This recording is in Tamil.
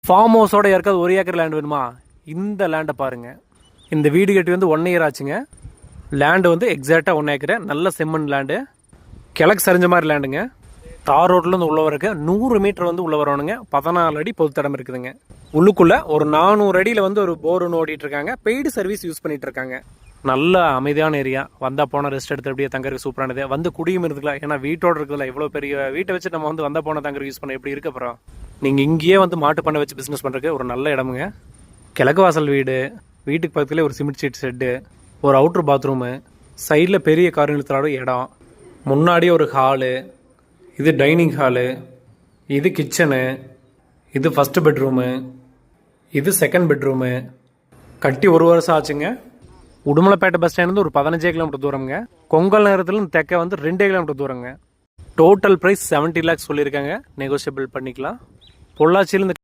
ஃபார்ம் ஹவுஸோட யாருக்காவது 1 ஏக்கர் லேண்ட் வேணுமா? இந்த லேண்டை பாருங்கள். இந்த வீடு கட்டி வந்து 1 இயர் ஆச்சுங்க. லேண்டு வந்து எக்ஸாக்டாக 1 ஏக்கரு. நல்ல செம்மண் லேண்டு, கிழக்கு சரிஞ்ச மாதிரி லேண்டுங்க. தார் ரோட்லேருந்து உள்ள வரக்கு 100 மீட்டர் வந்து உள்ள வரணுங்க. 14 அடி பொதுத்தடம் இருக்குதுங்க. உள்ளுக்குள்ள ஒரு 400 அடியில் வந்து ஒரு போர் ஒன்று ஓடிட்டு இருக்காங்க. பெய்டு சர்வீஸ் யூஸ் பண்ணிட்டு இருக்காங்க. நல்ல அமைதியான ஏரியா. வந்தால் போனால் ரெஸ்ட் எடுத்து அப்படியே தங்கறதுக்கு சூப்பரானது. வந்து குடியும் இருந்துக்கலாம். ஏன்னா வீட்டோடு இருக்குதுல்ல, இவ்வளோ பெரிய வீட்டை வச்சு நம்ம வந்து வந்தால் போனால் தங்கறதுக்கு யூஸ் பண்ண எப்படி இருக்கு. அப்புறம் நீங்கள் இங்கேயே வந்து மாட்டு பண்ணை வச்சு பிஸ்னஸ் பண்ணுறதுக்கு ஒரு நல்ல இடமுங்க. கிழக்கு வாசல் வீடு, வீட்டுக்கு பக்கத்துலேயே ஒரு சிமெண்ட் ஷீட் ஷெட்டு, ஒரு அவுட்ரு பாத்ரூமு, சைடில் பெரிய கார் நிறுத்துற இடம், முன்னாடி ஒரு ஹாலு, இது டைனிங் ஹாலு, இது கிச்சனு, இது ஃபஸ்ட்டு பெட்ரூமு, இது செகண்ட் பெட்ரூமு. கட்டி 1 வருஷம் ஆச்சுங்க. உடுமலைப்பேட்டை பஸ் ஸ்டாண்ட் வந்து ஒரு 15 கிலோமீட்டர் தூரங்க. கொங்கல் நேரத்தில் தெற்க வந்து 2 கிலோமீட்டர் தூரங்க. டோட்டல் ப்ரைஸ் 70 lakhs சொல்லியிருக்காங்க. நெகோஷியபிள் பண்ணிக்கலாம். பொள்ளாச்சியிலேருந்து